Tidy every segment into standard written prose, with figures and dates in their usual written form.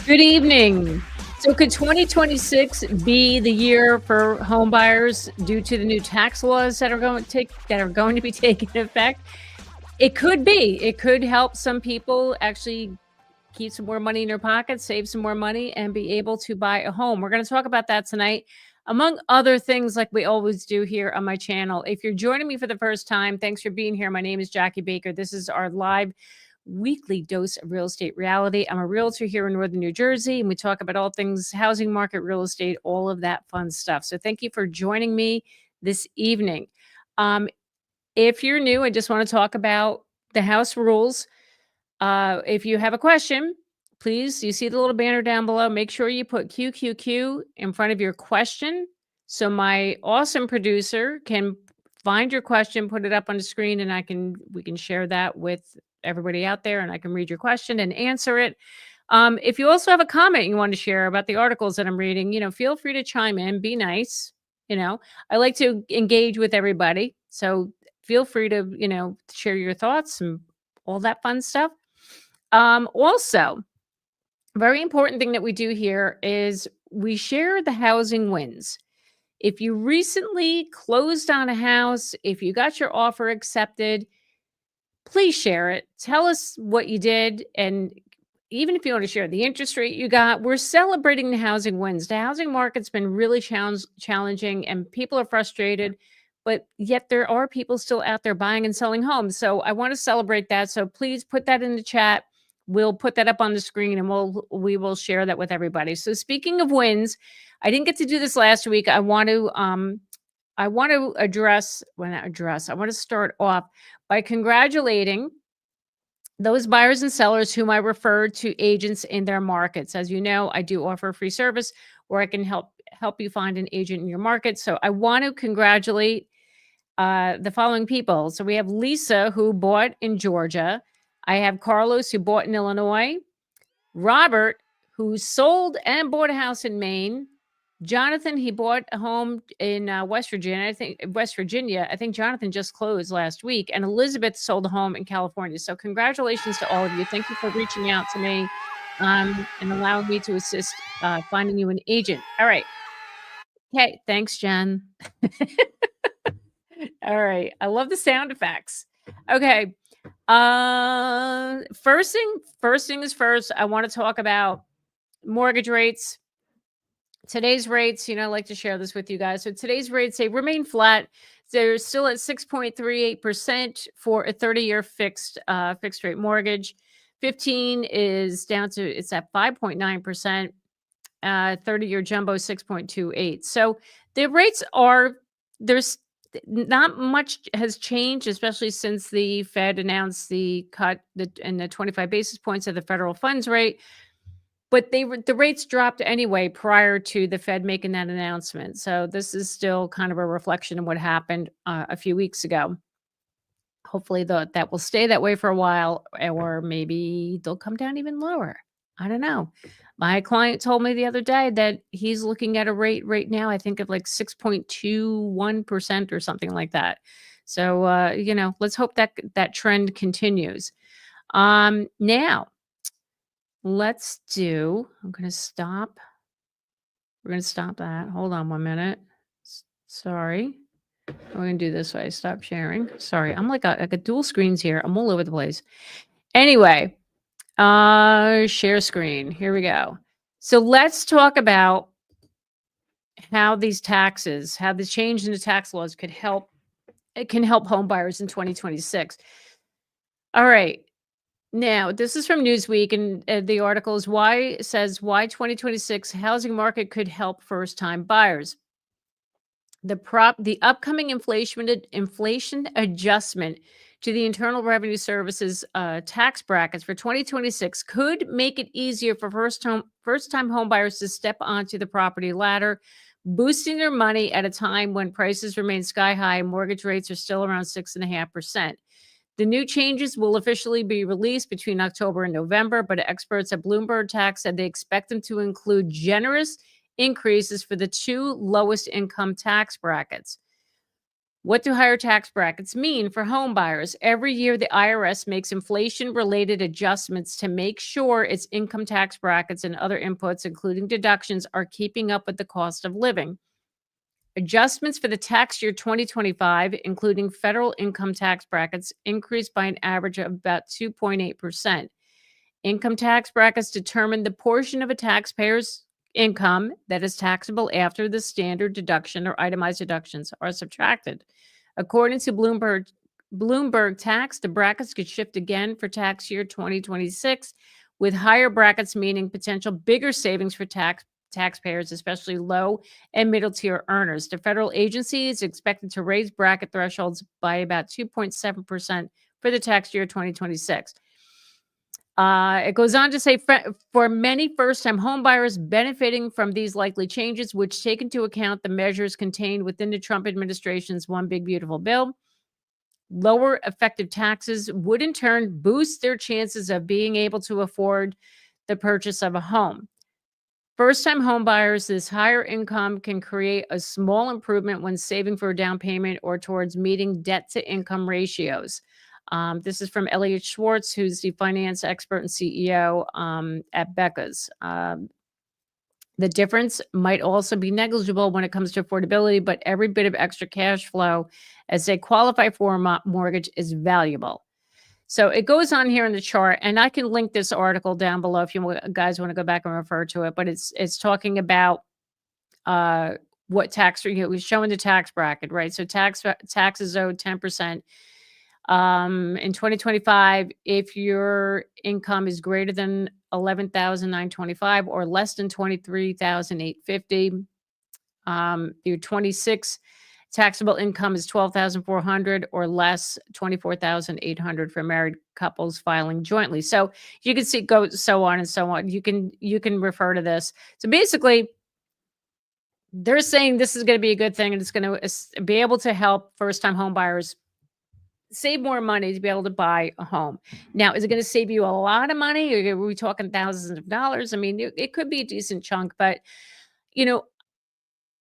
Good evening. So could 2026 be the year for home buyers due to the new tax laws that are going to be taking effect? It could be. It could help some people actually keep some more money in their pockets, save some more money, and be able to buy a home. We're going to talk about that tonight, among other things like we always do here on my channel. If you're joining me for the first time, thanks for being here. My name is Jackie Baker. This is our live weekly dose of real estate reality. I'm a realtor here in Northern New Jersey, and we talk about all things housing market, real estate, all of that fun stuff. So thank you for joining me this evening. Um, if you're new, I just want to talk about the house rules. If you have a question, please, you see the little banner down below. Make sure you put QQQ in front of your question so my awesome producer can find your question, put it up on the screen, and we can share that with everybody out there, and I can read your question and answer it. If you also have a comment you want to share about the articles that I'm reading, feel free to chime in. Be nice. I like to engage with everybody, so feel free to share your thoughts and all that fun stuff. Also, very important thing that we do here is we share the housing wins. If you recently closed on a house, if you got your offer accepted, please share it. Tell us what you did. And even if you want to share the interest rate you got, we're celebrating the housing wins. The housing market's been really challenging and people are frustrated, but yet there are people still out there buying and selling homes. So I want to celebrate that. So please put that in the chat. We'll put that up on the screen and we will share that with everybody. So speaking of wins, I didn't get to do this last week. I want to start off by congratulating those buyers and sellers whom I referred to agents in their markets. As you know, I do offer a free service where I can help you find an agent in your market. So I want to congratulate the following people. So we have Lisa, who bought in Georgia. I have Carlos, who bought in Illinois. Robert, who sold and bought a house in Maine. Jonathan, he bought a home in West Virginia. I think Jonathan just closed last week. And Elizabeth sold a home in California. So congratulations to all of you. Thank you for reaching out to me and allowing me to assist finding you an agent. All right. Okay. Thanks, Jen. All right. I love the sound effects. Okay. First thing is first. I want to talk about mortgage rates. Today's rates, I like to share this with you guys. So today's rates, they remain flat. They're still at 6.38% for a 30-year fixed rate mortgage. 15 is down to, it's at 5.9%. 30-year jumbo 6.28. So the rates there's not much has changed, especially since the Fed announced the cut and the 25 basis points of the federal funds rate. But the rates dropped anyway prior to the Fed making that announcement. So this is still kind of a reflection of what happened a few weeks ago. Hopefully that will stay that way for a while, or maybe they'll come down even lower. I don't know. My client told me the other day that he's looking at a rate right now, I think of like 6.21% or something like that. So, let's hope that trend continues. Now, I'm going to stop. We're going to stop that. Hold on 1 minute. Sorry. We're going to do this way. Stop sharing. Sorry. I'm like a dual screens here. I'm all over the place. Anyway, share screen. Here we go. So let's talk about how the change in the tax laws can help home buyers in 2026. All right. Now, this is from Newsweek, and the article is why 2026 housing market could help first-time buyers. The upcoming inflation adjustment to the Internal Revenue Service's tax brackets for 2026 could make it easier for first-time home buyers to step onto the property ladder, boosting their money at a time when prices remain sky high and mortgage rates are still around 6.5%. The new changes will officially be released between October and November, but experts at Bloomberg Tax said they expect them to include generous increases for the two lowest income tax brackets. What do higher tax brackets mean for home buyers? Every year, the IRS makes inflation-related adjustments to make sure its income tax brackets and other inputs, including deductions, are keeping up with the cost of living. Adjustments for the tax year 2025, including federal income tax brackets, increased by an average of about 2.8%. Income tax brackets determine the portion of a taxpayer's income that is taxable after the standard deduction or itemized deductions are subtracted. According to Bloomberg Tax, the brackets could shift again for tax year 2026, with higher brackets meaning potential bigger savings for taxpayers, especially low and middle tier earners. The federal agency is expected to raise bracket thresholds by about 2.7% for the tax year 2026. It goes on to say for many first-time homebuyers benefiting from these likely changes, which take into account the measures contained within the Trump administration's One Big Beautiful Bill, lower effective taxes would in turn boost their chances of being able to afford the purchase of a home. First-time homebuyers, this higher income can create a small improvement when saving for a down payment or towards meeting debt-to-income ratios. This is from Elliot Schwartz, who's the finance expert and CEO at Becca's. The difference might also be negligible when it comes to affordability, but every bit of extra cash flow as they qualify for a mortgage is valuable. So it goes on here in the chart, and I can link this article down below if you guys want to go back and refer to it. But it's talking about what tax, we're showing the tax bracket, right? So taxes owed 10%. In 2025, if your income is greater than 11,925 or less than 23,850, your 26 taxable income is 12,400 or less, 24,800 for married couples filing jointly. So you can see go so on and so on. You can refer to this. So basically, they're saying this is going to be a good thing, and it's going to be able to help first-time home buyers save more money to be able to buy a home. Now, is it going to save you a lot of money? Or are we talking thousands of dollars? I mean, it could be a decent chunk, but you know,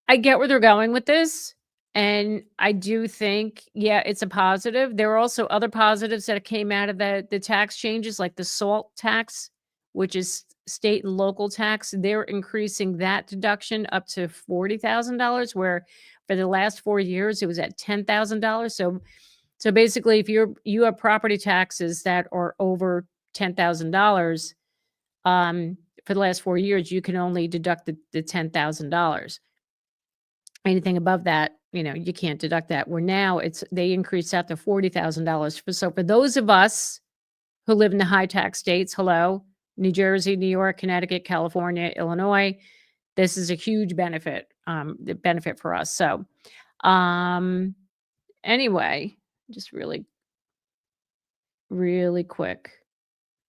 I get where they're going with this. And I do think, yeah, it's a positive. There are also other positives that came out of the tax changes, like the SALT tax, which is state and local tax. They're increasing that deduction up to $40,000, where for the last 4 years it was at $10,000. So basically, if you have property taxes that are over $10,000, for the last 4 years, you can only deduct the $10,000. Anything above that, you can't deduct that. Where now they increased that to $40,000. So for those of us who live in the high tax states, hello, New Jersey, New York, Connecticut, California, Illinois, this is a huge benefit, the benefit for us. So, anyway, just really, really quick.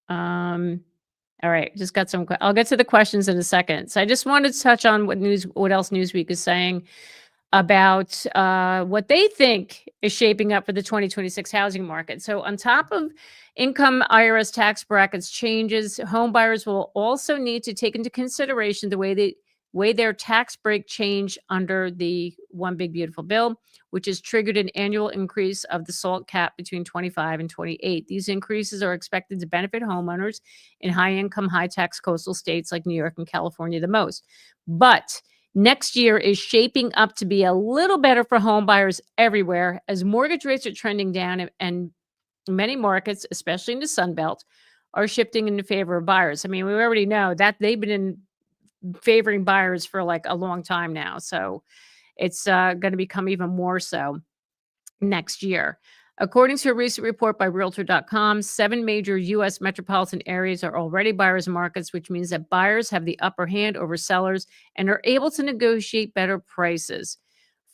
All right, just got some. I'll get to the questions in a second. So I just wanted to touch on what else Newsweek is saying about what they think is shaping up for the 2026 housing market. So on top of income IRS tax brackets changes, home buyers will also need to take into consideration the way their tax break change under the One Big Beautiful Bill, which has triggered an annual increase of the SALT cap between 25 and 28. These increases are expected to benefit homeowners in high-income, high-tax coastal states like New York and California the most. But next year is shaping up to be a little better for home buyers everywhere as mortgage rates are trending down and many markets, especially in the Sun Belt, are shifting in favor of buyers. I mean, we already know that they've been favoring buyers for like a long time now. So it's going to become even more so next year. According to a recent report by Realtor.com, 7 major U.S. metropolitan areas are already buyers markets, which means that buyers have the upper hand over sellers and are able to negotiate better prices.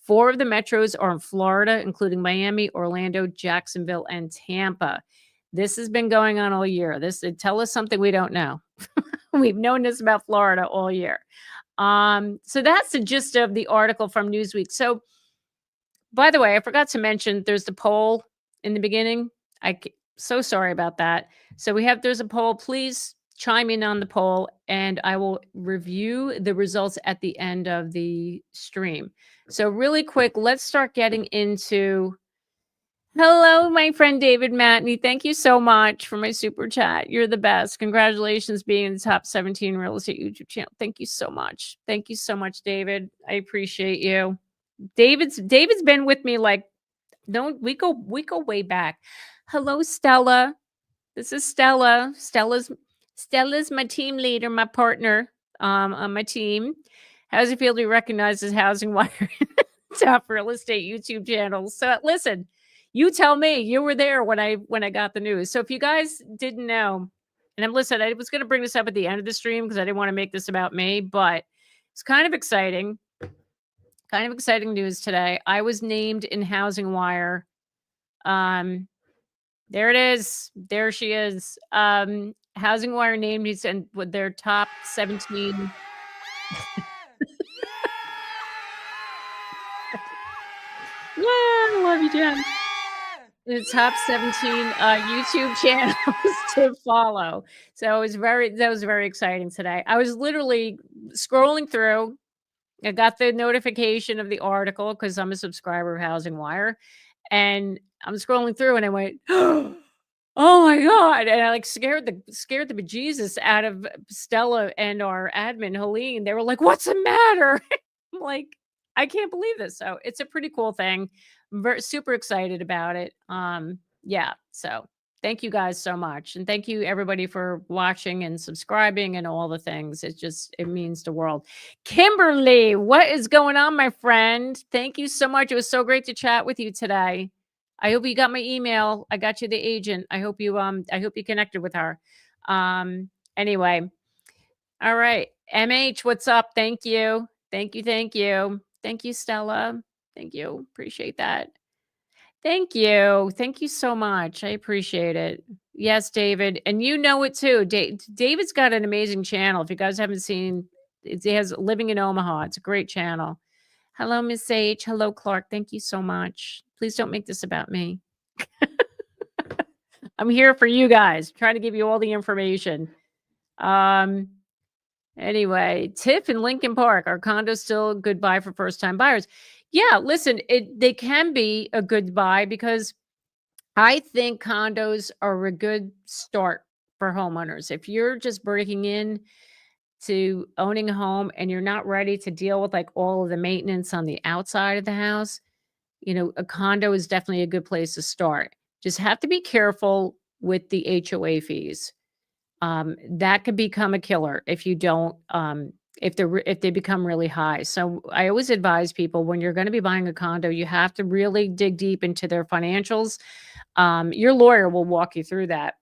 4 of the metros are in Florida, including Miami, Orlando, Jacksonville, and Tampa. This has been going on all year. Tell us something we don't know. We've known this about Florida all year. So that's the gist of the article from Newsweek. So, by the way, I forgot to mention there's the poll in the beginning. So sorry about that. So there's a poll. Please chime in on the poll, and I will review the results at the end of the stream. So really quick, let's start getting into. Hello, my friend David Matney. Thank you so much for my super chat. You're the best. Congratulations being in the top 17 real estate YouTube channel. Thank you so much. Thank you so much, David. I appreciate you. David's been with me like, don't we go way back. Hello, Stella. This is Stella. Stella's my team leader, my partner on my team. How's it feel to be recognized as Housing Wire top real estate YouTube channel? So listen, you tell me. You were there when I got the news. So if you guys didn't know, and I was going to bring this up at the end of the stream because I didn't want to make this about me, but it's kind of exciting. Kind of exciting news today. I was named in Housing Wire. There it is. There she is. Housing Wire named me and with their top 17. Yeah, I love you, Jen. The top 17 YouTube channels to follow. So that was very exciting today. I was literally scrolling through. I got the notification of the article because I'm a subscriber of Housing Wire, and I'm scrolling through and I went, oh my God. And I like scared the bejesus out of Stella and our admin, Helene. They were like, what's the matter? I'm like, I can't believe this. So it's a pretty cool thing. I'm super excited about it. Yeah. So thank you guys so much. And thank you everybody for watching and subscribing and all the things. It means the world. Kimberly, what is going on, my friend? Thank you so much. It was so great to chat with you today. I hope you got my email. I got you the agent. I hope you connected with her. Anyway. All right. MH, what's up? Thank you. Thank you. Thank you. Thank you, Stella. Thank you. Appreciate that. Thank you. Thank you so much. I appreciate it. Yes, David. And you know it too. David's got an amazing channel. If you guys haven't seen, he has Living in Omaha. It's a great channel. Hello, Miss H. Hello, Clark. Thank you so much. Please don't make this about me. I'm here for you guys, trying to give you all the information. Anyway, Tiff in Lincoln Park, are condos still a good buy for first-time buyers? Yeah, listen, they can be a good buy because I think condos are a good start for homeowners. If you're just breaking in to owning a home and you're not ready to deal with like all of the maintenance on the outside of the house, a condo is definitely a good place to start. Just have to be careful with the HOA fees. That could become a killer if you don't, if they become really high. So I always advise people when you're going to be buying a condo, you have to really dig deep into their financials. Your lawyer will walk you through that.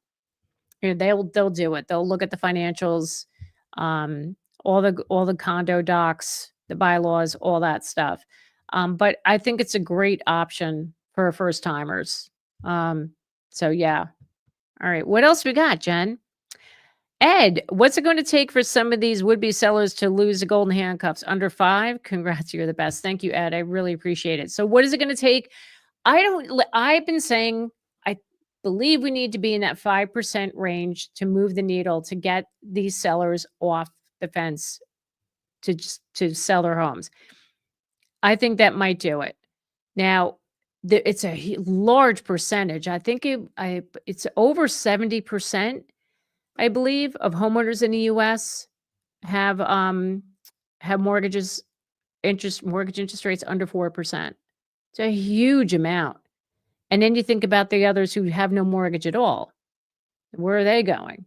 They'll do it. They'll look at the financials, all the condo docs, the bylaws, all that stuff. But I think it's a great option for first timers. So yeah. All right. What else we got, Jen? Ed, what's it going to take for some of these would-be sellers to lose the golden handcuffs? Under 5? Congrats, you're the best. Thank you, Ed. I really appreciate it. So what is it going to take? I've been saying, I believe we need to be in that 5% range to move the needle to get these sellers off the fence to sell their homes. I think that might do it. Now, it's a large percentage. I think it's over 70%. I believe, of homeowners in the U.S. have mortgage interest rates under 4%. It's a huge amount. And then you think about the others who have no mortgage at all. Where are they going?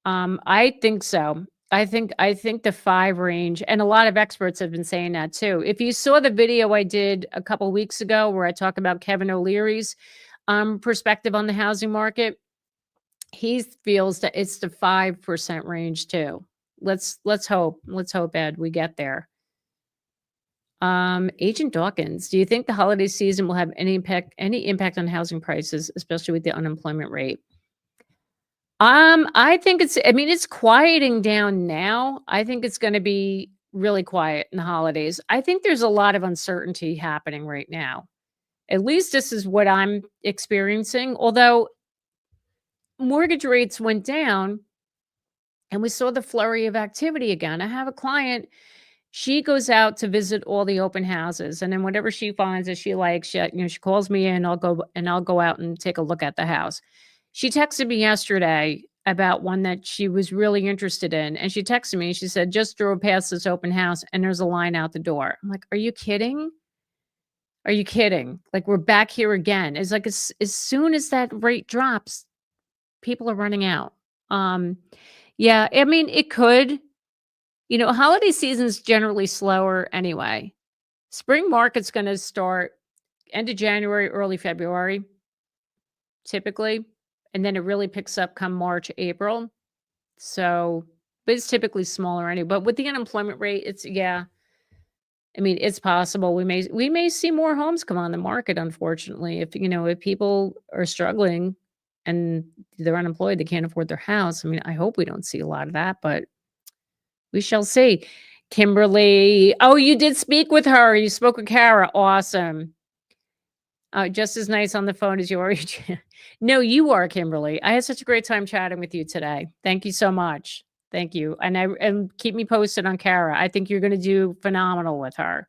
I think so. I think the 5 range, and a lot of experts have been saying that too. If you saw the video I did a couple weeks ago where I talk about Kevin O'Leary's perspective on the housing market, he feels that it's the 5% range too. Let's hope, Ed, we get there. Agent Dawkins, do you think the holiday season will have any impact on housing prices, especially with the unemployment rate? I think it's quieting down now. I think it's going to be really quiet in the holidays. I think there's a lot of uncertainty happening right now. At least this is what I'm experiencing. Although mortgage rates went down, And we saw the flurry of activity again. I have a client, she goes out to visit all the open houses, and then whatever she finds that she likes, she calls me in, I'll go out and take a look at the house. She texted me yesterday about one that she was really interested in, and she texted me, she said, "Just drove past this open house and there's a line out the door." I'm like, "Are you kidding? Are you kidding? Like, we're back here again." It's like as soon as that rate drops, people are running out. Um, yeah, I mean, it could. Holiday season's generally slower anyway. Spring market's gonna start end of January, early February, typically, and then it really picks up come March, April. So, but it's typically smaller anyway. But with the unemployment rate, it's yeah. I mean, it's possible we may see more homes come on the market, unfortunately. If people are struggling and they're unemployed, they can't afford their house. I mean, I hope we don't see a lot of that, but we shall see. Kimberly. Oh, you did speak with her. You spoke with Kara. Awesome. Just as nice on the phone as you are. No, you are, Kimberly. I had such a great time chatting with you today. Thank you so much. Thank you. And keep me posted on Kara. I think you're going to do phenomenal with her.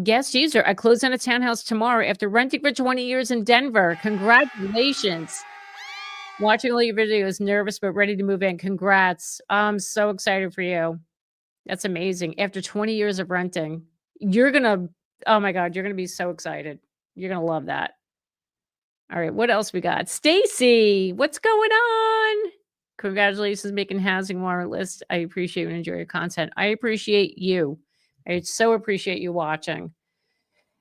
Guest user. I close on a townhouse tomorrow after renting for 20 years in Denver. Congratulations. Watching all your videos, nervous but ready to move in. Congrats. I'm so excited for you. That's amazing. After 20 years of renting, you're gonna oh my god, you're gonna be so excited. You're gonna love that. All right, what else we got? Stacy, what's going on? Congratulations making housing warrant list. I appreciate and enjoy your content. I appreciate you. I so appreciate you watching.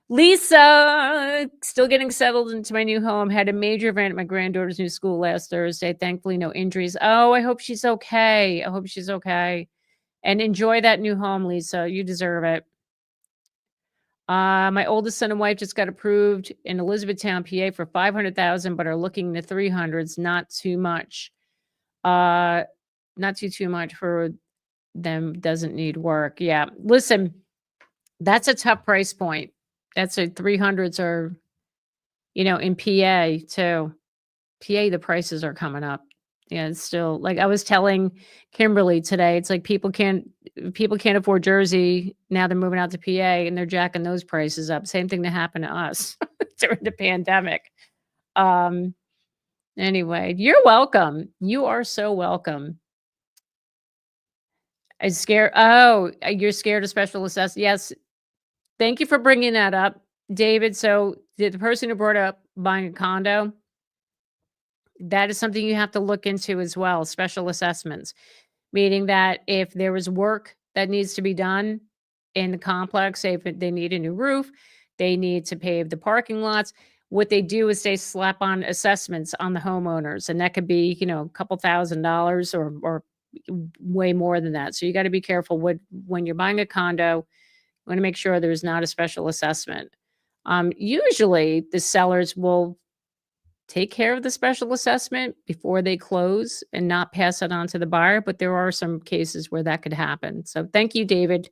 Lisa, still getting settled into my new home. Had a major event at my granddaughter's new school last Thursday. Thankfully, no injuries. Oh, I hope she's okay. I hope she's okay. And enjoy that new home, Lisa. You deserve it. My oldest son and wife just got approved in Elizabethtown, PA for 500,000, but are looking in the 300s. Not too much. Not too much for them. Doesn't need work. Yeah. Listen, that's a tough price point. That's a 300s are, in PA too. PA, the prices are coming up. Yeah, it's still like I was telling Kimberly today, it's like people can't afford Jersey. Now they're moving out to PA and they're jacking those prices up. Same thing that happened to us during the pandemic. Um, anyway, you're welcome. You are so welcome. I scared. Oh, you're scared of special assessment. Yes. Thank you for bringing that up, David. So the person who brought up buying a condo, that is something you have to look into as well, special assessments, meaning that if there was work that needs to be done in the complex, say if they need a new roof, they need to pave the parking lots. What they do is they slap on assessments on the homeowners, and that could be, a couple $1,000s or way more than that. So you got to be careful when you're buying a condo. You want to make sure there's not a special assessment. Usually, the sellers will take care of the special assessment before they close and not pass it on to the buyer, but there are some cases where that could happen. So thank you, David.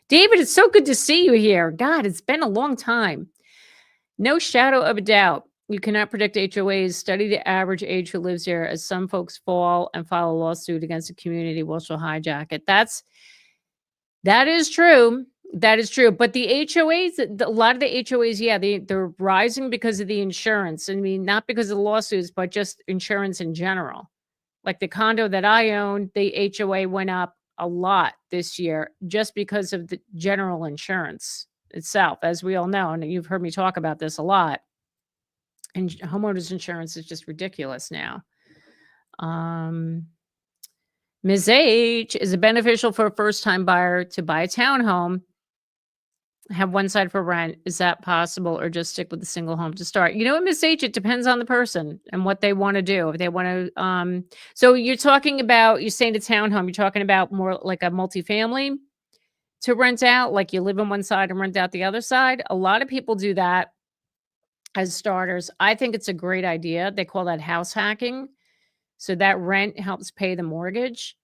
David, it's so good to see you here. God, it's been a long time. No shadow of a doubt. You cannot predict HOAs. Study the average age who lives here, as some folks fall and file a lawsuit against the community, which will hijack it. That is true. That is true. But the HOAs, a lot of the HOAs, yeah, they're rising because of the insurance. I mean, not because of the lawsuits, but just insurance in general. Like the condo that I own, the HOA went up a lot this year just because of the general insurance itself, as we all know. And you've heard me talk about this a lot. And homeowners insurance is just ridiculous now. Ms. H, is it beneficial for a first-time buyer to buy a townhome, have one side for rent? Is that possible, or just stick with the single home to start? You know what, Miss H, it depends on the person and what they want to do. If they want to, so you're saying the townhome, you're talking about more like a multifamily to rent out, like you live on one side and rent out the other side. A lot of people do that as starters. I think it's a great idea. They call that house hacking. So that rent helps pay the mortgage.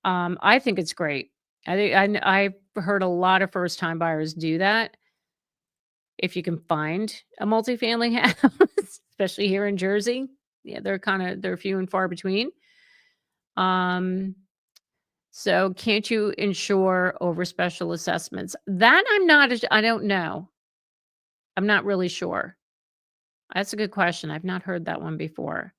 I think it's great. I've heard a lot of first time buyers do that. If you can find a multifamily house, especially here in Jersey, yeah, they're few and far between. So can't you insure over special assessments? That I don't know. I'm not really sure. That's a good question. I've not heard that one before.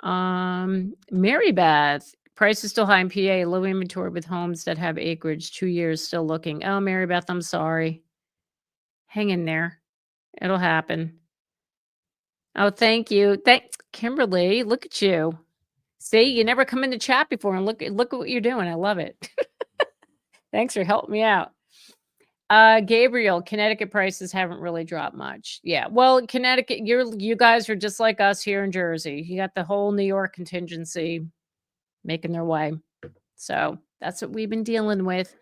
Mary Beth, price is still high in PA, low inventory with homes that have acreage, 2 years still looking. Oh, Mary Beth, I'm sorry. Hang in there. It'll happen. Oh, thank you. Thanks, Kimberly. Look at you. See, you never come in the chat before and look at what you're doing. I love it. Thanks for helping me out. Gabriel, Connecticut prices haven't really dropped much. Yeah. Well, Connecticut, you guys are just like us here in Jersey. You got the whole New York contingency making their way. So that's what we've been dealing with.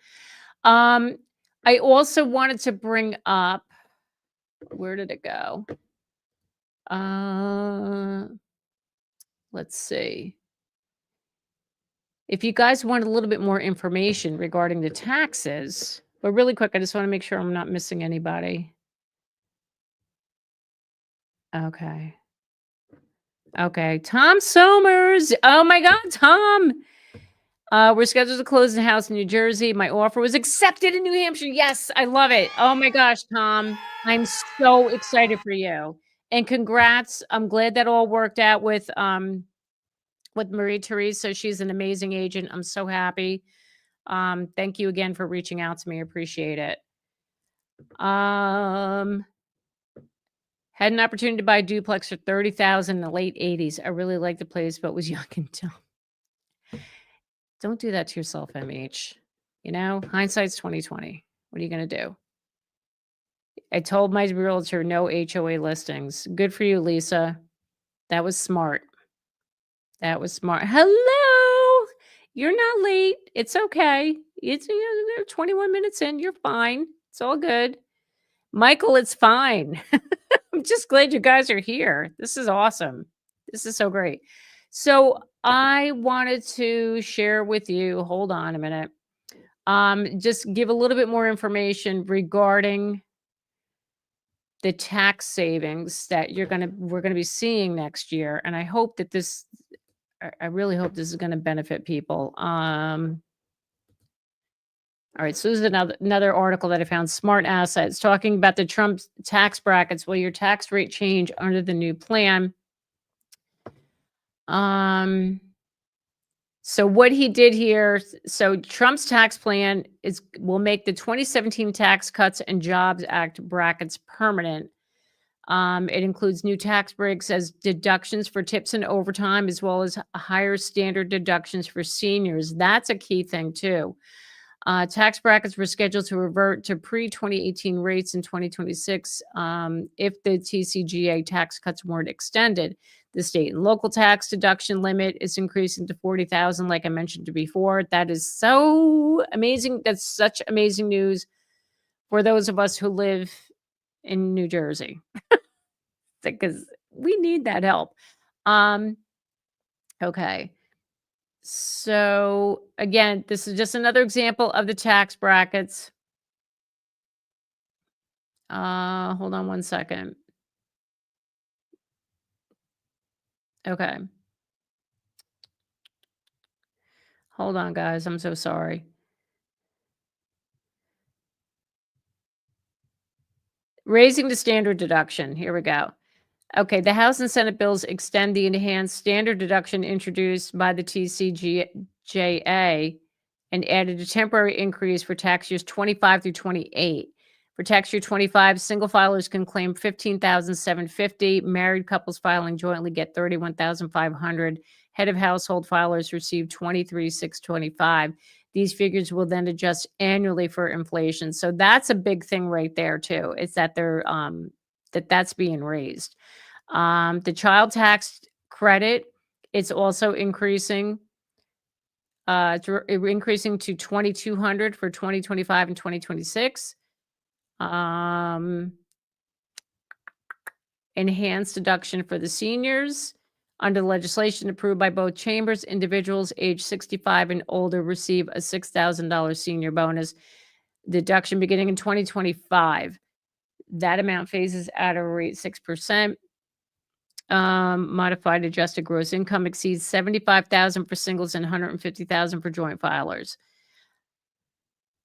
I also wanted to bring up, where did it go? Let's see. If you guys want a little bit more information regarding the taxes, but really quick, I just want to make sure I'm not missing anybody. Okay. Okay. Tom Somers. Oh my God, Tom. We're scheduled to close the house in New Jersey. My offer was accepted in New Hampshire. Yes, I love it. Oh my gosh, Tom. I'm so excited for you. And congrats. I'm glad that all worked out with Marie Therese. So she's an amazing agent. I'm so happy. Thank you again for reaching out to me. I appreciate it. Had an opportunity to buy a duplex for $30,000 in the late 80s. I really liked the place, but was young and dumb. Don't do that to yourself, MH. You know, hindsight's 2020. What are you going to do? I told my realtor no HOA listings. Good for you, Lisa. That was smart. That was smart. Hello. You're not late. It's okay. It's 21 minutes in. You're fine. It's all good. Michael, it's fine. I'm just glad you guys are here. This is awesome. This is so great. So I wanted to share with you, hold on a minute, just give a little bit more information regarding the tax savings that we're going to be seeing next year. And I hope that I really hope this is going to benefit people. All right, so this is another article that I found, Smart Assets, talking about the Trump tax brackets. Will your tax rate change under the new plan? So what he did here, so Trump's tax plan will make the 2017 Tax Cuts and Jobs Act brackets permanent. It includes new tax breaks as deductions for tips and overtime, as well as higher standard deductions for seniors. That's a key thing too. Tax brackets were scheduled to revert to pre-2018 rates in 2026 if the TCJA tax cuts weren't extended. The state and local tax deduction limit is increasing to $40,000, like I mentioned before. That is so amazing. That's such amazing news for those of us who live in New Jersey, because we need that help. Okay. So again, this is just another example of the tax brackets. Hold on one second. Okay. Hold on, guys. I'm so sorry. Raising the standard deduction. Here we go. Okay, the House and Senate bills extend the enhanced standard deduction introduced by the TCJA and added a temporary increase for tax years 25 through 28. For tax year 25, single filers can claim $15,750. Married couples filing jointly get $31,500. Head of household filers receive $23,625. These figures will then adjust annually for inflation. So that's a big thing right there too. It's that that's being raised. The child tax credit, it's also increasing. It's increasing to $2,200 for 2025 and 2026. Enhanced deduction for the seniors. Under legislation approved by both chambers, individuals age 65 and older receive a $6,000 senior bonus deduction beginning in 2025. That amount phases at a rate 6%. modified adjusted gross income exceeds 75,000 for singles and 150,000 for joint filers.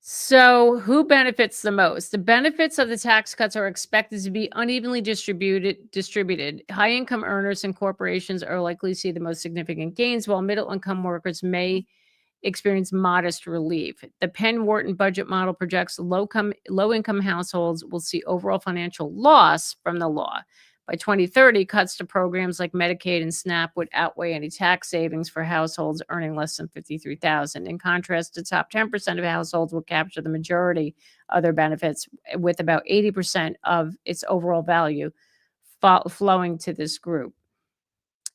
So, who benefits the most? The benefits of the tax cuts are expected to be unevenly distributed. High income earners and corporations are likely to see the most significant gains, while middle income workers may experience modest relief. The Penn Wharton budget model projects low income households will see overall financial loss from the law. By 2030, cuts to programs like Medicaid and SNAP would outweigh any tax savings for households earning less than 53,000. In contrast, the top 10% of households will capture the majority of their benefits, with about 80% of its overall value flowing to this group.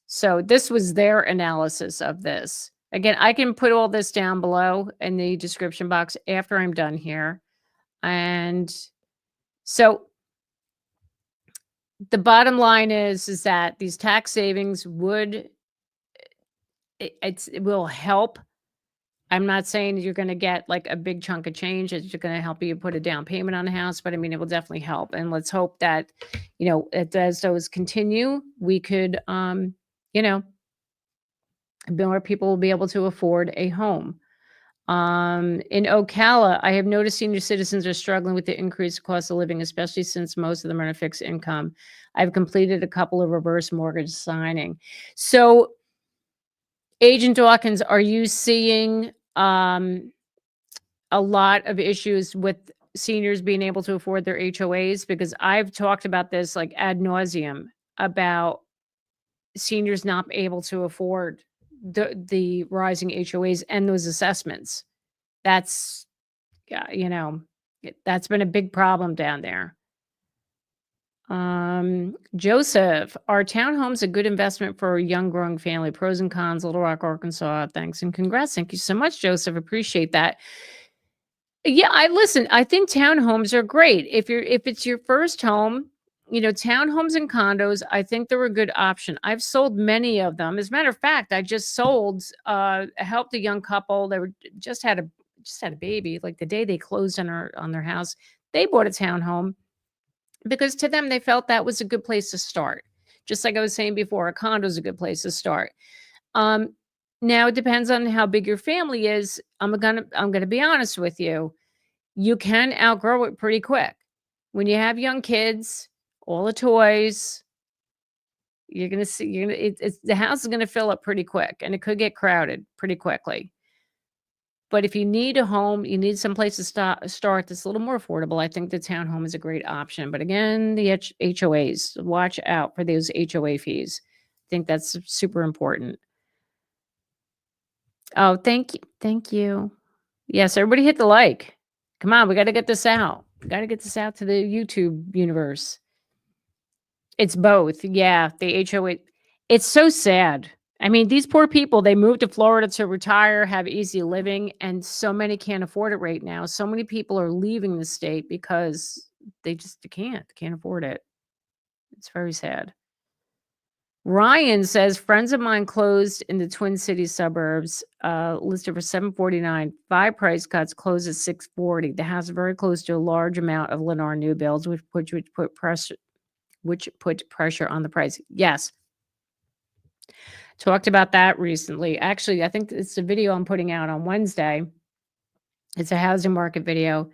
So this was their analysis of this. Again, I can put all this down below in the description box after I'm done here. And so the bottom line is that these tax savings it will help. I'm not saying you're going to get like a big chunk of change. It's going to help you put a down payment on a house, but I mean, it will definitely help. And let's hope that, as those continue, we could, more people will be able to afford a home. In Ocala, I have noticed senior citizens are struggling with the increased cost of living, especially since most of them are on a fixed income. I've completed a couple of reverse mortgage signing. So, Agent Dawkins, are you seeing a lot of issues with seniors being able to afford their HOAs? Because I've talked about this like ad nauseum about seniors not able to afford the rising HOAs and those assessments. That's that's been a big problem down there. Joseph, are townhomes a good investment for a young growing family? Pros and cons, Little Rock, Arkansas. Thanks and congrats. Thank you so much, Joseph. Appreciate that. Yeah, I think townhomes are great. If it's your first home, townhomes and condos, I think they're a good option. I've sold many of them. As a matter of fact, I just helped a young couple. They were just had a baby. Like the day they closed on their house, they bought a townhome because to them they felt that was a good place to start. Just like I was saying before, a condo is a good place to start. Now it depends on how big your family is. I'm gonna be honest with you. You can outgrow it pretty quick. When you have young kids, all the toys, you're gonna see the house is gonna fill up pretty quick, and it could get crowded pretty quickly. But if you need a home, you need some place to start that's a little more affordable, I think the townhome is a great option. But again, the HOAs, watch out for those HOA fees. I think that's super important. Oh, thank you. Thank you. Yes, everybody hit the like. Come on, we got to get this out. We got to get this out to the YouTube universe. It's both. Yeah, the HOA. It's so sad. I mean, these poor people, they moved to Florida to retire, have easy living, and so many can't afford it right now. So many people are leaving the state because they can't afford it. It's very sad. Ryan says, friends of mine closed in the Twin Cities suburbs, listed for $749. 5 price cuts, closed at $640. The house is very close to a large amount of Lennar new builds, which put pressure on the price. Yes. Talked about that recently. Actually, I think it's a video I'm putting out on Wednesday. It's a housing market video,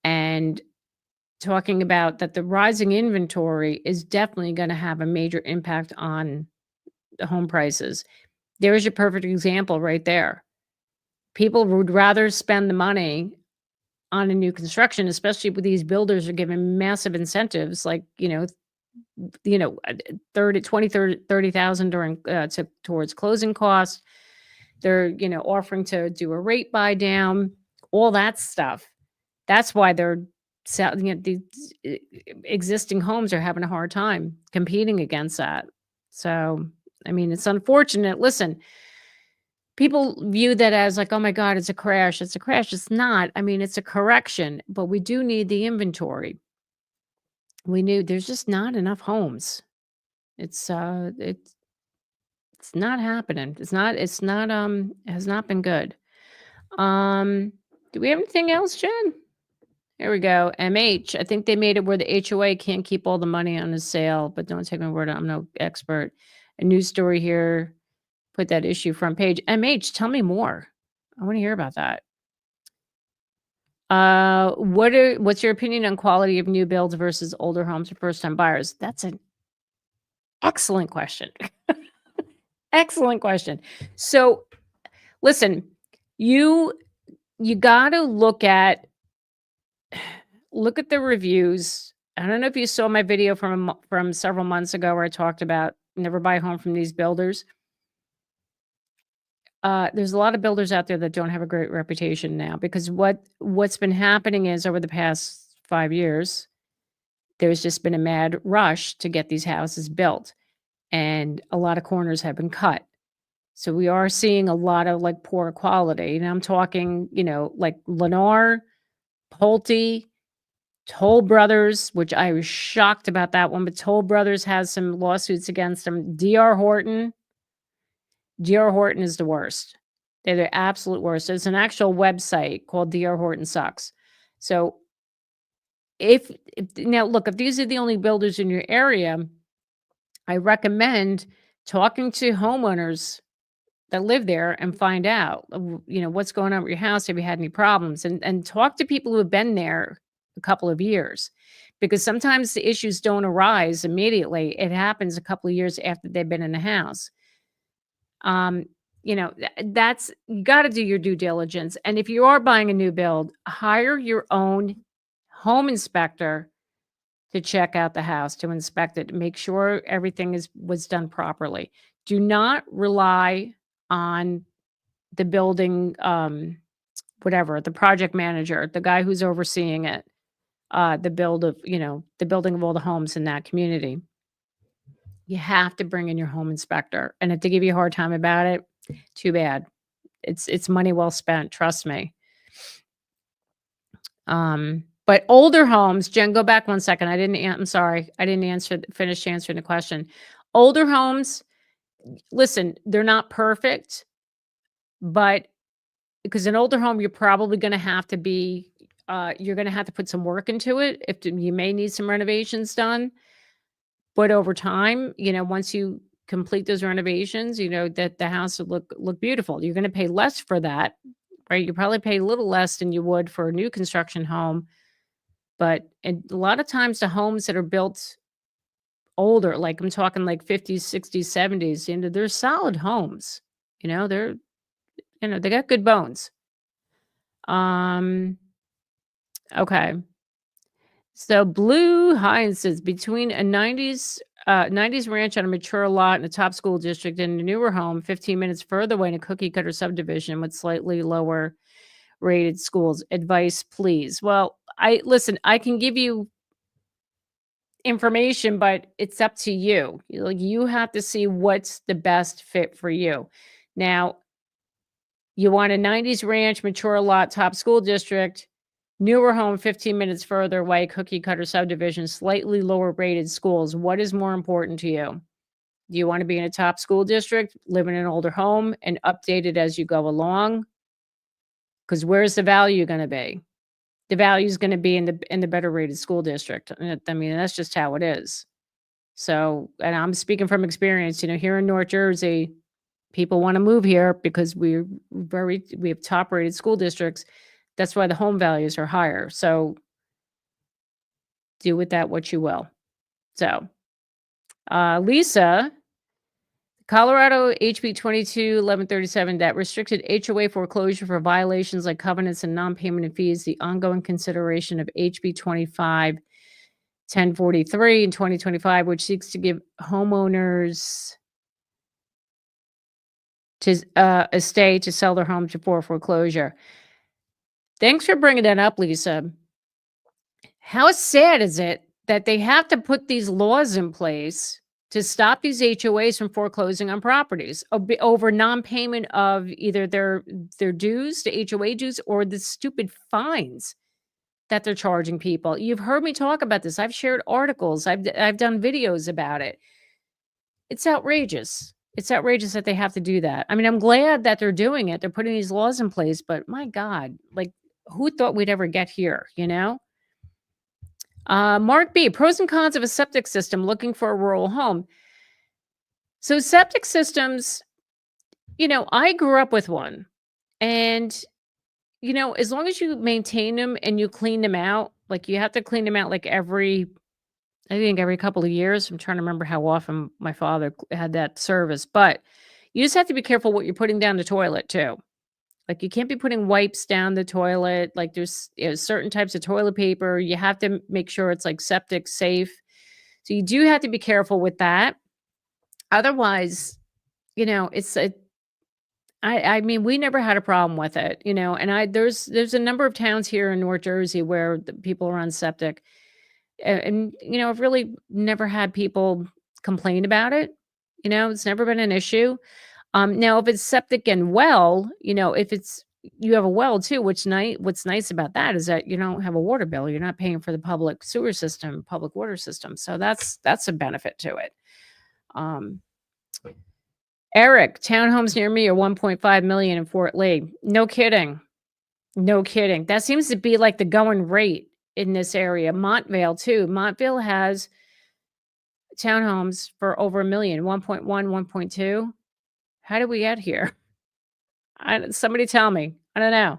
and talking about that the rising inventory is definitely going to have a major impact on the home prices. There's your perfect example right there. People would rather spend the money on a new construction, especially with these builders are giving massive incentives, like, 30,000 during towards closing costs. They're, offering to do a rate buy down, all that stuff. That's why they're these existing homes are having a hard time competing against that. So, I mean, it's unfortunate. Listen, people view that as like, oh my God, it's a crash. It's a crash. It's not. I mean, it's a correction, but we do need the inventory. There's just not enough homes. It's not happening. It has not been good. Do we have anything else, Jen? Here we go. MH. I think they made it where the HOA can't keep all the money on the sale, but don't take my word. I'm no expert. A news story here. Put that issue front page. MH, tell me more. I want to hear about that. What's your opinion on quality of new builds versus older homes for first-time buyers? That's an excellent question. Excellent question. So, listen, you got to look at the reviews. I don't know if you saw my video from several months ago where I talked about never buy a home from these builders. There's a lot of builders out there that don't have a great reputation now because what's been happening is over the past 5 years, there's just been a mad rush to get these houses built, and a lot of corners have been cut. So we are seeing a lot of like poor quality. And I'm talking, like Lennar, Pulte, Toll Brothers, which I was shocked about that one, but Toll Brothers has some lawsuits against them. D.R. Horton is the worst. They're the absolute worst. There's an actual website called D.R. Horton Sucks. So if now look, if these are the only builders in your area, I recommend talking to homeowners that live there and find out, what's going on with your house. Have you had any problems? And talk to people who have been there a couple of years, because sometimes the issues don't arise immediately. It happens a couple of years after they've been in the house. That's, you got to do your due diligence. And if you are buying a new build, hire your own home inspector to check out the house, to inspect it, to make sure everything was done properly. Do not rely on the building, the project manager, the guy who's overseeing it, the building of all the homes in that community. You have to bring in your home inspector. And if they give you a hard time about it, too bad. It's money well spent, trust me. But older homes, Jen, go back 1 second. I'm sorry. I didn't finish answering the question. Older homes, listen, they're not perfect, but because an older home, you're probably going to have to you're going to have to put some work into it. You may need some renovations done, but over time, once you complete those renovations, that the house will look beautiful. You're going to pay less for that, right? You probably pay a little less than you would for a new construction home. But a lot of times the homes that are built older, like I'm talking like 50s, 60s, 70s, they're solid homes. They got good bones. Okay. So Blue Hines says between a 90s ranch on a mature lot in a top school district and a newer home 15 minutes further away in a cookie cutter subdivision with slightly lower rated schools. Advice, please. Well, I can give you information, but it's up to you. You have to see what's the best fit for you. Now, you want a 90s ranch, mature lot, top school district, newer home 15 minutes further away, cookie cutter subdivision, slightly lower rated schools. What is more important to you? Do you want to be in a top school district, live in an older home, and update it as you go along? Because where's the value going to be? The value is going to be in the better rated school district. I mean, that's just how it is. So, and I'm speaking from experience, here in North Jersey, people want to move here because we have top rated school districts. That's why the home values are higher. So do with that what you will. So, Lisa, Colorado HB 22-1137 that restricted HOA foreclosure for violations like covenants and non-payment of fees. The ongoing consideration of HB 25-1043 in 2025, which seeks to give homeowners a stay to sell their homes before foreclosure. Thanks for bringing that up, Lisa. How sad is it that they have to put these laws in place to stop these HOAs from foreclosing on properties over non-payment of either their dues, the HOA dues, or the stupid fines that they're charging people? You've heard me talk about this. I've shared articles. I've done videos about it. It's outrageous. It's outrageous that they have to do that. I mean, I'm glad that they're doing it. They're putting these laws in place, but my God, like, who thought we'd ever get here, Mark B, pros and cons of a septic system looking for a rural home. So septic systems, I grew up with one. And, as long as you maintain them and you clean them out, like you have to clean them out like I think every couple of years. I'm trying to remember how often my father had that service, but you just have to be careful what you're putting down the toilet too. Like you can't be putting wipes down the toilet. Like there's certain types of toilet paper. You have to make sure it's like septic safe. So you do have to be careful with that. Otherwise, it's a I mean, we never had a problem with it, and there's a number of towns here in North Jersey where the people are on septic, and I've really never had people complain about it. It's never been an issue. Now if it's septic and well, if it's you have a well too, what's nice about that is that you don't have a water bill. You're not paying for the public sewer system, public water system. So that's a benefit to it. Um, Eric, townhomes near me are 1.5 million in Fort Lee. No kidding. No kidding. That seems to be like the going rate in this area. Montvale too. Montvale has townhomes for over a million, 1.1, 1.2. How did we get here? Somebody tell me. I don't know.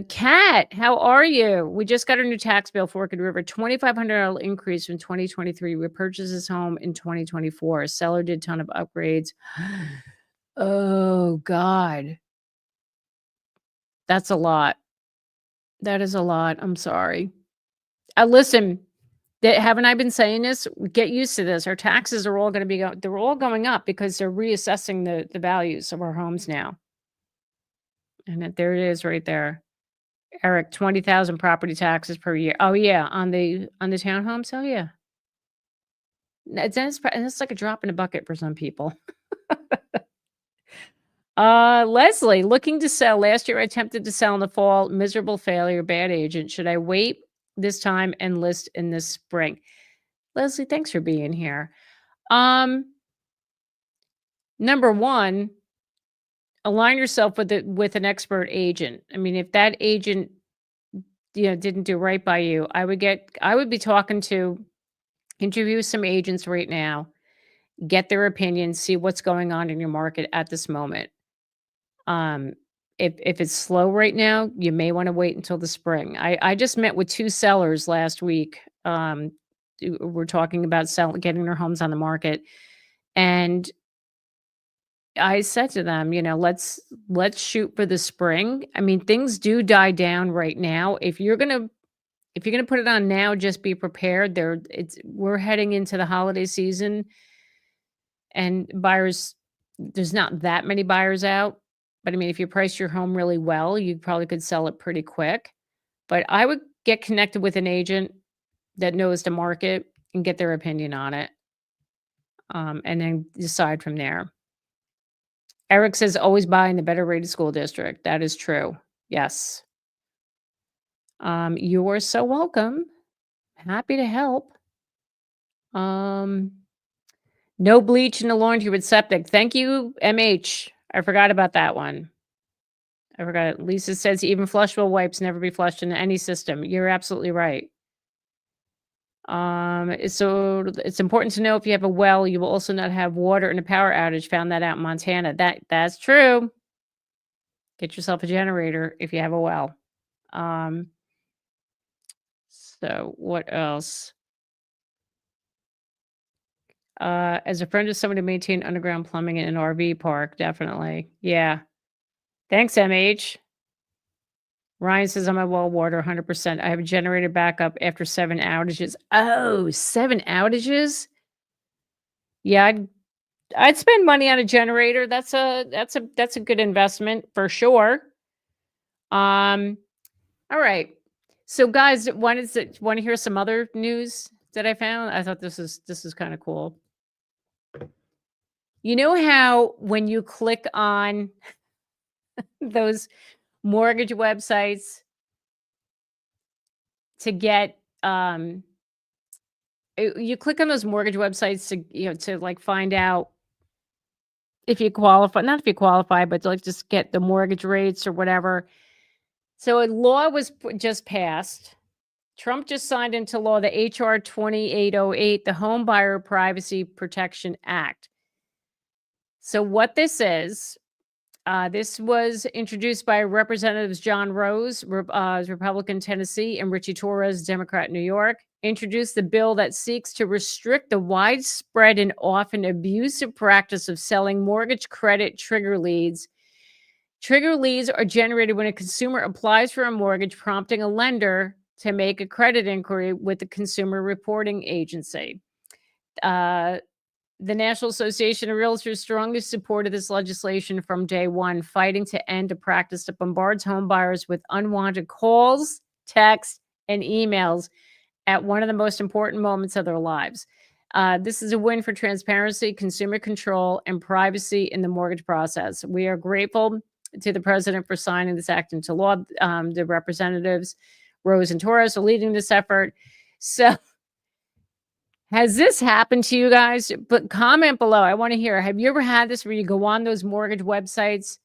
Kat, how are you? We just got a new tax bill for Orchid River, $2,500 increase from 2023. We purchased this home in 2024. Seller did a ton of upgrades. Oh God. That's a lot. That is a lot. I'm sorry. Listen, haven't I been saying this? Get used to this. Our taxes are all going to they're all going up because they're reassessing the values of our homes now. And there it is right there. Eric, 20,000 property taxes per year. Oh yeah, on the townhomes. Oh yeah. It's like a drop in a bucket for some people. Leslie, looking to sell. Last year I attempted to sell in the fall. Miserable failure, bad agent. Should I wait this time and list in the spring? Leslie, thanks for being here. Number one, align yourself with an expert agent. I mean, if that agent, didn't do right by you, I would be talking to interview some agents right now, get their opinions, see what's going on in your market at this moment. If it's slow right now, you may want to wait until the spring. I just met with two sellers last week. We're talking about getting their homes on the market, and I said to them, let's shoot for the spring. I mean, things do die down right now. If you're gonna put it on now, just be prepared. We're heading into the holiday season, and there's not that many buyers out. But I mean, if you price your home really well, you probably could sell it pretty quick. But I would get connected with an agent that knows the market and get their opinion on it, and then decide from there. Eric says always buy in the better rated school district. That is true. Yes. You are so welcome. Happy to help. No bleach in the laundry with septic. Thank you, MH. I forgot about that one. I forgot. Lisa says even flushable wipes never be flushed in any system. You're absolutely right. So it's important to know if you have a well, you will also not have water in a power outage. Found that out in Montana. That's true. Get yourself a generator if you have a well. So what else? As a friend of someone who maintained underground plumbing in an RV park, definitely. Yeah. Thanks, MH. Ryan says I'm a well water 100%. I have a generator backup after 7 outages. Oh, 7 outages? Yeah, I'd spend money on a generator. That's a good investment for sure. All right. So guys, want to hear some other news that I found? I thought this is kind of cool. You know how when you click on those mortgage websites to get you click on those mortgage websites to like find out if you qualify, not if you qualify, but to like just get the mortgage rates or whatever. So a law was just passed Trump just signed into law the HR 2808, the Home Buyer Privacy Protection Act. So what this was introduced by Representatives John Rose, Republican Tennessee, and Richie Torres, Democrat New York, introduced the bill that seeks to restrict the widespread and often abusive practice of selling mortgage credit trigger leads. Trigger leads are generated when a consumer applies for a mortgage, prompting a lender to make a credit inquiry with the Consumer Reporting Agency. The National Association of Realtors strongly supported this legislation from day one, fighting to end a practice that bombards home buyers with unwanted calls, texts, and emails at one of the most important moments of their lives. This is a win for transparency, consumer control, and privacy in the mortgage process. We are grateful to the president for signing this act into law. The representatives, Rose and Torres, are leading this effort. So, has this happened to you guys? But comment below. I want to hear. Have you ever had this where you go on those mortgage websites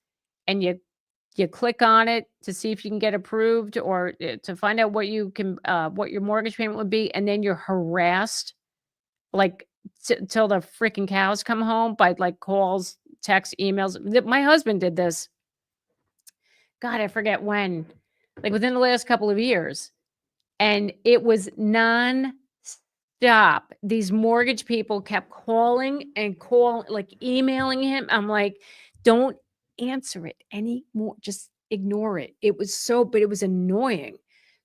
and you click on it to see if you can get approved or to find out what you can what your mortgage payment would be, and then you're harassed like till the freaking cows come home by like calls, texts, emails? My husband did this. God, I forget when. Like within the last couple of years. And it was non-stop. These mortgage people kept calling and like emailing him. I'm like, don't answer it anymore. Just ignore it. It was but it was annoying.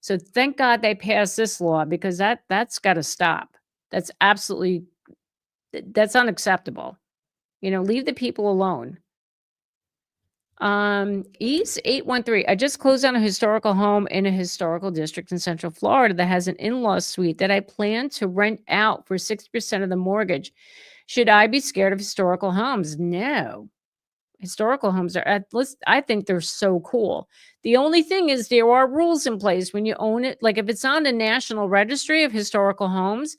So thank God they passed this law, because that's got to stop. That's unacceptable. Leave the people alone. East 813. I just closed on a historical home in a historical district in Central Florida that has an in-law suite that I plan to rent out for 60% of the mortgage. Should I be scared of historical homes? No. Historical homes I think they're so cool. The only thing is there are rules in place when you own it. Like if it's on the National Registry of Historical Homes,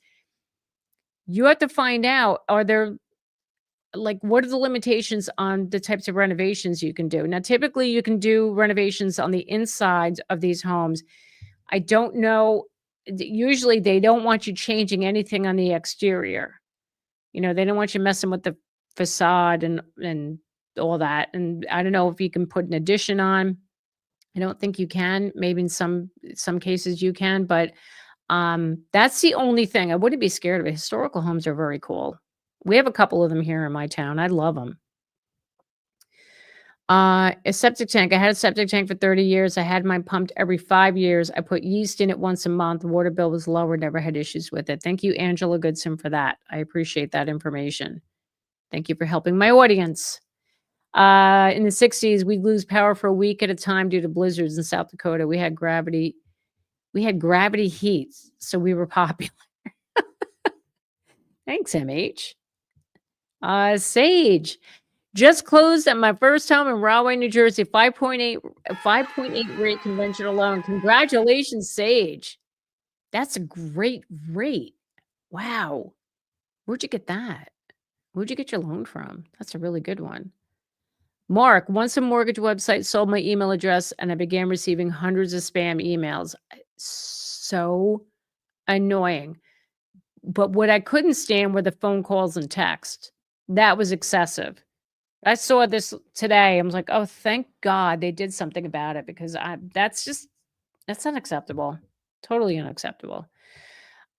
you have to find out, what are the limitations on the types of renovations you can do? Now, typically you can do renovations on the insides of these homes. I don't know. Usually they don't want you changing anything on the exterior. They don't want you messing with the facade and all that. And I don't know if you can put an addition on. I don't think you can. Maybe in some cases you can, but that's the only thing. I wouldn't be scared of it. Historical homes are very cool. We have a couple of them here in my town. I love them. A septic tank. I had a septic tank for 30 years. I had mine pumped every 5 years. I put yeast in it once a month. The water bill was lower. Never had issues with it. Thank you, Angela Goodson, for that. I appreciate that information. Thank you for helping my audience. In the 60s, we'd lose power for a week at a time due to blizzards in South Dakota. We had gravity heat, so we were popular. Thanks, MH. Sage. Just closed at my first home in Rahway, New Jersey. 5.8 rate conventional loan. Congratulations, Sage. That's a great rate. Wow. Where'd you get that? Where'd you get your loan from? That's a really good one. Mark, once a mortgage website sold my email address and I began receiving hundreds of spam emails. So annoying. But what I couldn't stand were the phone calls and text. That was excessive. I saw this today. I was like, oh, thank God they did something about it, because that's unacceptable. Totally unacceptable.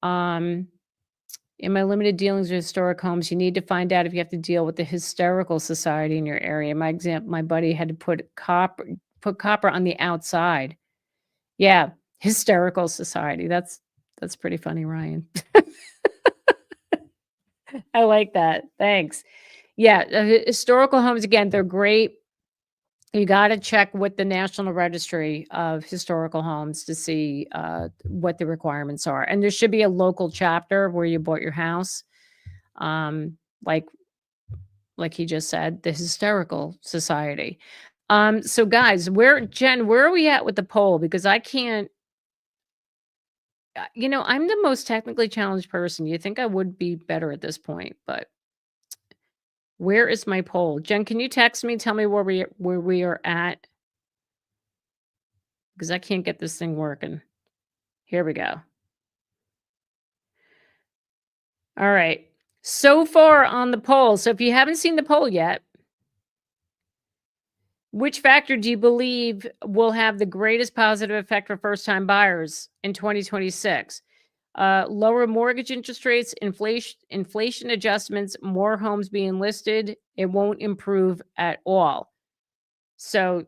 In my limited dealings with historic homes, you need to find out if you have to deal with the hysterical society in your area. My buddy had to put copper on the outside. Yeah, hysterical society. That's pretty funny, Ryan. I like that. Thanks. Yeah, historical homes, again, they're great. You got to check with the National Registry of Historical Homes to see what the requirements are. And there should be a local chapter where you bought your house. Like he just said, the Hysterical Society. So guys, Jen, where are we at with the poll? Because I can't, I'm the most technically challenged person. You think I would be better at this point, but where is my poll? Jen, can you text me? Tell me where we are at, because I can't get this thing working. Here we go. All right. So far on the poll. So if you haven't seen the poll yet, which factor do you believe will have the greatest positive effect for first-time buyers in 2026? Lower mortgage interest rates, inflation adjustments, more homes being listed. It won't improve at all. So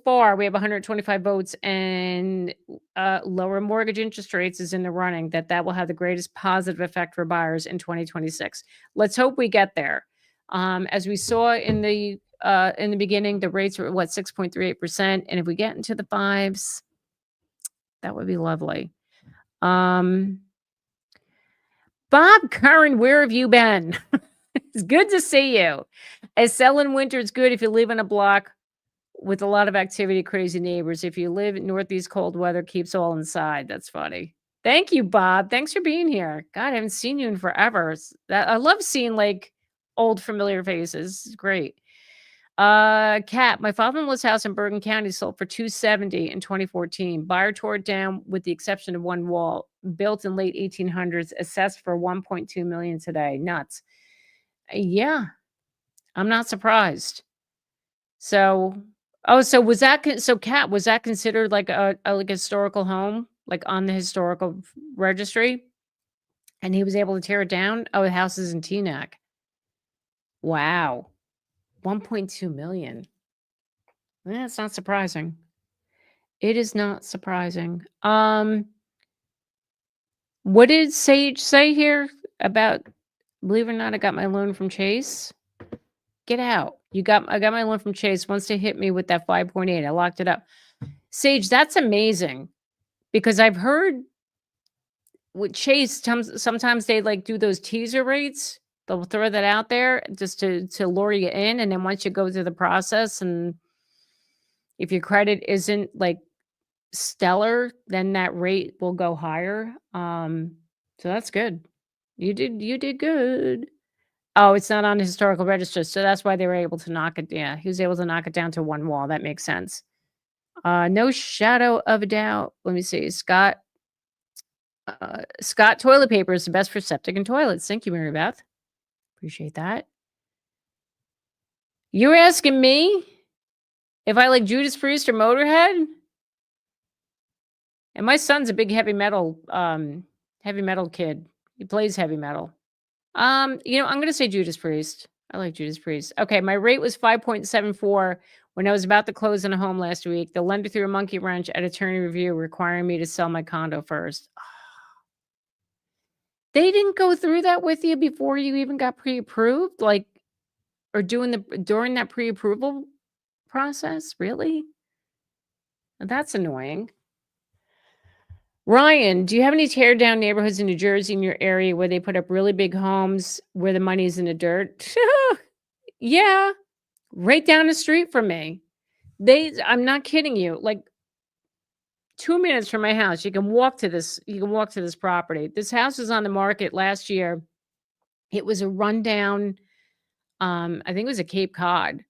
far we have 125 votes, and lower mortgage interest rates is in the running. That will have the greatest positive effect for buyers in 2026. Let's hope we get there. As we saw in the beginning, the rates were what 6.38%, and if we get into the fives, that would be lovely. Bob Curran, where have you been? It's good to see you. As selling winter is good if you live in a block with a lot of activity, crazy neighbors. If you live in Northeast, cold weather keeps all inside. That's funny. Thank you, Bob. Thanks for being here. God, I haven't seen you in forever. I love seeing like old familiar faces. It's great. Kat, my father-in-law's house in Bergen County sold for $270 in 2014. Buyer tore it down with the exception of one wall. Built in late 1800s, assessed for $1.2 million today. Nuts. Yeah, I'm not surprised. So, so was that so Kat, was that considered like a like historical home, like on the historical registry? And he was able to tear it down? Oh, the house is in Teaneck. Wow. 1.2 million. That's not surprising. It is not surprising. What did Sage say here about, believe it or not, I got my loan from Chase? Get out. I got my loan from Chase. Once they hit me with that 5.8, I locked it up. Sage, that's amazing, because I've heard with Chase, sometimes they like do those teaser rates. They'll throw that out there just to lure you in, and then once you go through the process, and if your credit isn't like stellar, then that rate will go higher. So that's good. You did good. Oh, it's not on the historical register, so that's why they were able to knock it. Yeah, he was able to knock it down to one wall. That makes sense. No shadow of a doubt. Let me see. Scott toilet paper is the best for septic and toilets. Thank you, Mary Beth. Appreciate that. You were asking me if I like Judas Priest or Motorhead? And my son's a big heavy metal kid. He plays heavy metal. I'm gonna say Judas Priest. I like Judas Priest. Okay, my rate was 5.74 when I was about to close on a home last week. The lender threw a monkey wrench at attorney review, requiring me to sell my condo first. They didn't go through that with you before you even got pre-approved, like, or during that pre-approval process? Really? That's annoying. Ryan, do you have any tear down neighborhoods in New Jersey in your area where they put up really big homes where the money's in the dirt? Yeah, right down the street from me. I'm not kidding you. Like 2 minutes from my house, you can walk to this property. This house was on the market last year. It was a rundown, I think it was a Cape Cod.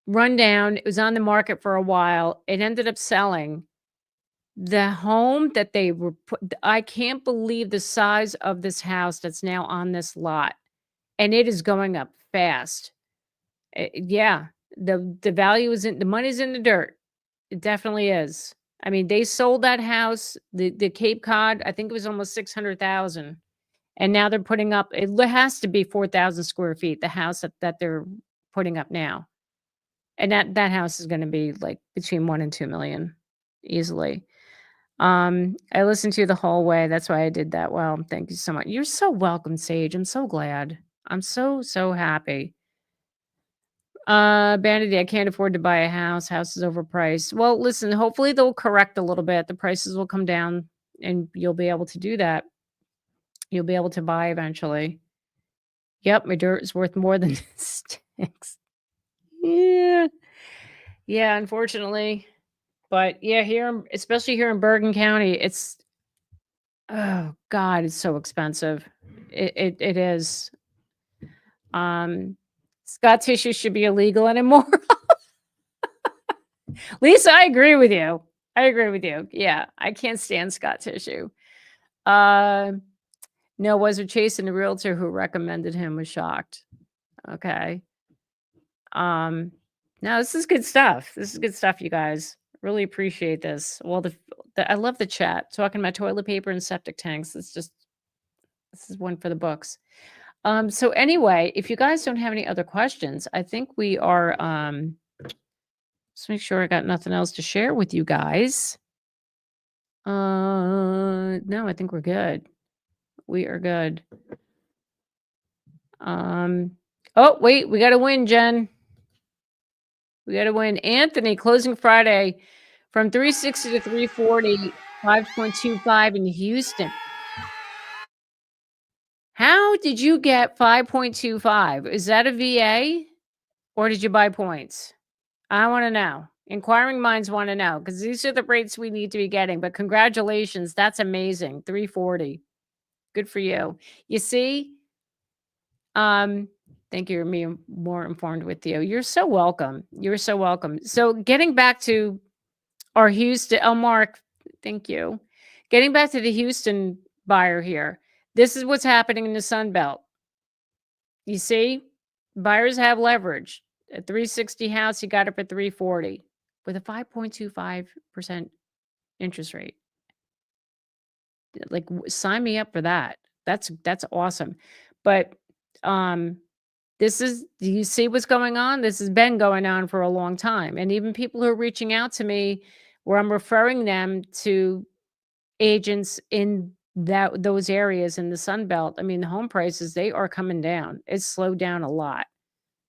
Rundown. It was on the market for a while. It ended up selling. The home that they were I can't believe the size of this house that's now on this lot, and it is going up fast. Yeah, the value is the money's in the dirt. It definitely is. I mean, they sold that house, the Cape Cod, I think it was almost 600,000, and now they're putting up. It has to be 4,000 square feet. The house that they're putting up now, and that house is going to be like between 1 and 2 million easily. I listened to you the whole way. That's why I did that. Well, thank you so much. You're so welcome, Sage. I'm so glad. I'm so happy. Vanity, I can't afford to buy a house. House is overpriced. Well, listen, hopefully they'll correct a little bit. The prices will come down and you'll be able to do that. You'll be able to buy eventually. Yep, my dirt is worth more than sticks. Yeah. Yeah, unfortunately. But yeah, especially here in Bergen County, oh God, it's so expensive. It is. Scott tissue should be illegal anymore. Lisa, I agree with you. I agree with you. Yeah, I can't stand Scott tissue. Uh, no, was it chasing the realtor who recommended him was shocked. Okay. Um, no, this is good stuff. This is good stuff, you guys. Really appreciate this. Well, I love the chat talking about toilet paper and septic tanks. This is one for the books. So anyway, if you guys don't have any other questions, I think we are. Let's make sure I got nothing else to share with you guys. No, I think we're good. We are good. Oh, wait, we got to win, Jen. We got to win. Anthony, closing Friday from 360 to 340, 5.25 in Houston. How did you get 5.25? Is that a VA or did you buy points? I want to know. Inquiring minds want to know because these are the rates we need to be getting. But congratulations. That's amazing. 340. Good for you. You see, thank you for being more informed with you. You're so welcome. You're so welcome. So getting back to our Houston, Mark, thank you. Getting back to the Houston buyer here. This is what's happening in the Sun Belt. You see, buyers have leverage. A 360 house, you got it for 340 with a 5.25% interest rate. Like, sign me up for that. That's awesome. But do you see what's going on? This has been going on for a long time. And even people who are reaching out to me where I'm referring them to agents in those areas in the Sun Belt. I mean, the home prices, they are coming down. It's slowed down a lot.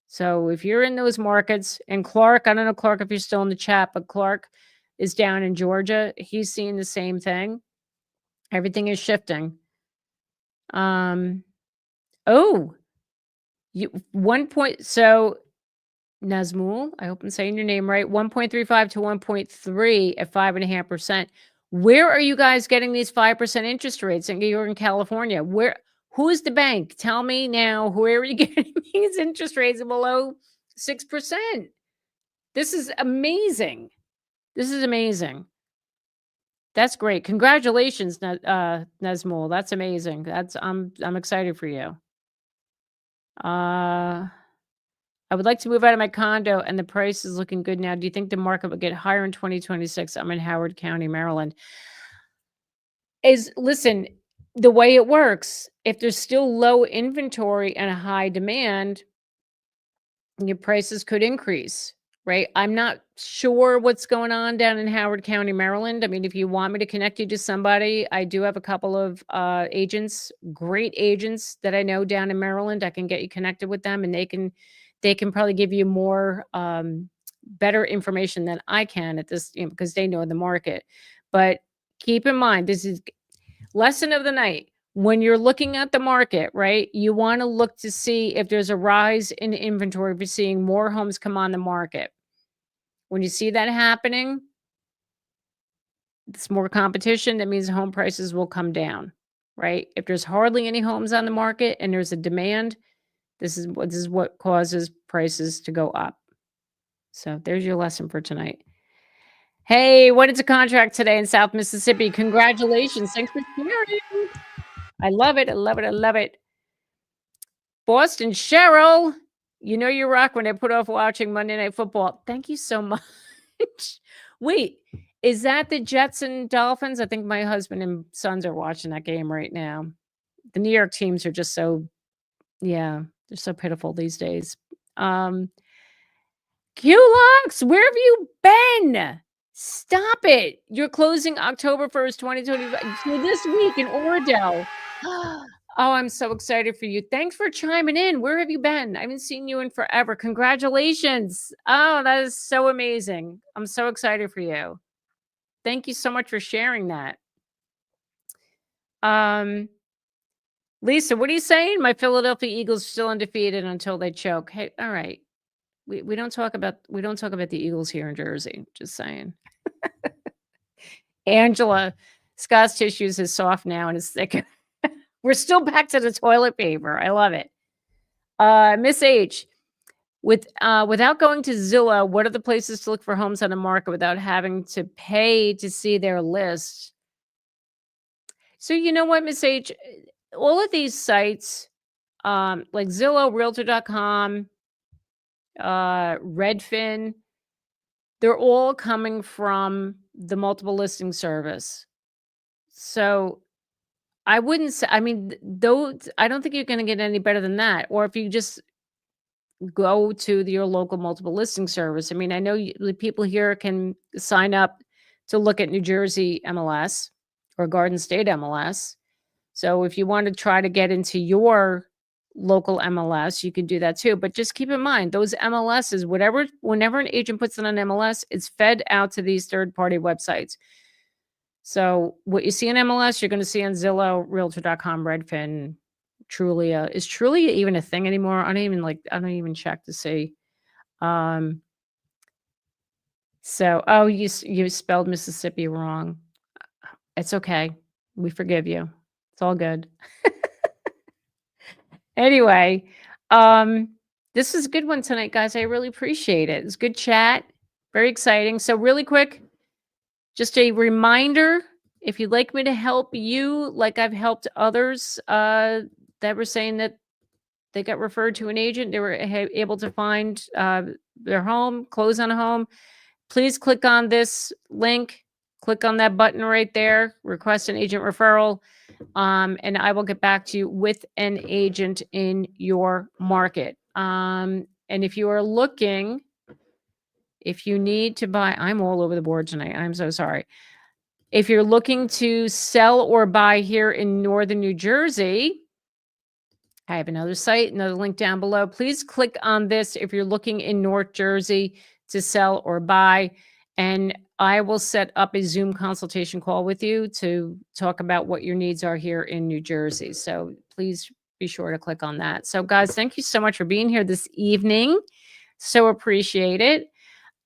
So if you're in those markets, and Clark, I don't know, Clark, if you're still in the chat, but Clark is down in Georgia. He's seeing the same thing. Everything is shifting. So Nazmul, I hope I'm saying your name right, 1.35 to 1.3 at 5.5%. Where are you guys getting these 5% interest rates? And you're in California. Who's the bank? Tell me now, where are you getting these interest rates below 6%? This is amazing. This is amazing. That's great. Congratulations, Nazmul. That's amazing. I'm excited for you. I would like to move out of my condo and the price is looking good now. Do you think the market will get higher in 2026? I'm in Howard County, Maryland. Listen, the way it works, if there's still low inventory and a high demand, your prices could increase, right? I'm not sure what's going on down in Howard County, Maryland. I mean, if you want me to connect you to somebody, I do have a couple of agents, great agents that I know down in Maryland. I can get you connected with them and they can probably give you more better information than I can at this, because they know the market. But keep in mind, this is lesson of the night. When you're looking at the market, right, you want to look to see if there's a rise in inventory. If you're seeing more homes come on the market, when you see that happening, it's more competition. That means home prices will come down, right? If there's hardly any homes on the market and there's a demand, this is what causes prices to go up. So there's your lesson for tonight. Hey, what is a contract today in South Mississippi? Congratulations. Thanks for sharing. I love it. I love it. I love it. Boston Cheryl, you know you rock when I put off watching Monday Night Football. Thank you so much. Wait, is that the Jets and Dolphins? I think my husband and sons are watching that game right now. The New York teams are just so, they're so pitiful these days. Q-Lux, where have you been? Stop it. You're closing October 1st, 2025. So this week in Oradell. Oh, I'm so excited for you. Thanks for chiming in. Where have you been? I haven't seen you in forever. Congratulations. Oh, that is so amazing. I'm so excited for you. Thank you so much for sharing that. Lisa, what are you saying? My Philadelphia Eagles still undefeated until they choke. Hey, all right. We don't talk about the Eagles here in Jersey. Just saying. Angela, Scott's tissues is soft now and it's thick. We're still back to the toilet paper. I love it. Miss H, Without going to Zillow, what are the places to look for homes on the market without having to pay to see their list? So you know what, Miss H, all of these sites, like Zillow, Realtor.com, Redfin, they're all coming from the multiple listing service. So I wouldn't say, I mean, those, I don't think you're going to get any better than that. Or if you just go to your local multiple listing service. I mean, I know the people here can sign up to look at New Jersey MLS or Garden State MLS. So if you want to try to get into your local MLS, you can do that too. But just keep in mind, those MLSs, whenever an agent puts it on MLS, it's fed out to these third-party websites. So what you see in MLS, you're going to see on Zillow, Realtor.com, Redfin, Trulia. Is Trulia even a thing anymore? I don't even check to see. So, oh, you spelled Mississippi wrong. It's okay. We forgive you. It's all good. Anyway, this is a good one tonight, guys. I really appreciate it. It's good chat. Very exciting. So really quick, just a reminder, if you'd like me to help you like I've helped others that were saying that they got referred to an agent, they were able to find their home, close on a home, please click on this link, click on that button right there, request an agent referral, and I will get back to you with an agent in your market. And if you are looking, if you need to buy, I'm all over the board tonight. I'm so sorry. If you're looking to sell or buy here in Northern New Jersey, I have another site, another link down below. Please click on this if you're looking in North Jersey to sell or buy, and I will set up a Zoom consultation call with you to talk about what your needs are here in New Jersey. So please be sure to click on that. So guys, thank you so much for being here this evening. So appreciate it.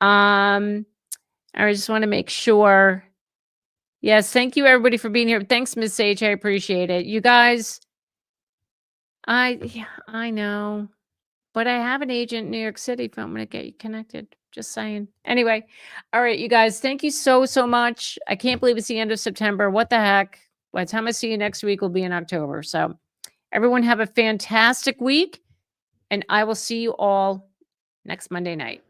I just want to make sure. Yes, thank you everybody for being here. Thanks, Miss Sage. I appreciate it. You guys, I know, but I have an agent in New York City if I'm going to get you connected. Just saying. Anyway, all right, you guys, thank you so, so much. I can't believe it's the end of September. What the heck? By the time I see you next week, will be in October. So everyone have a fantastic week, and I will see you all next Monday night.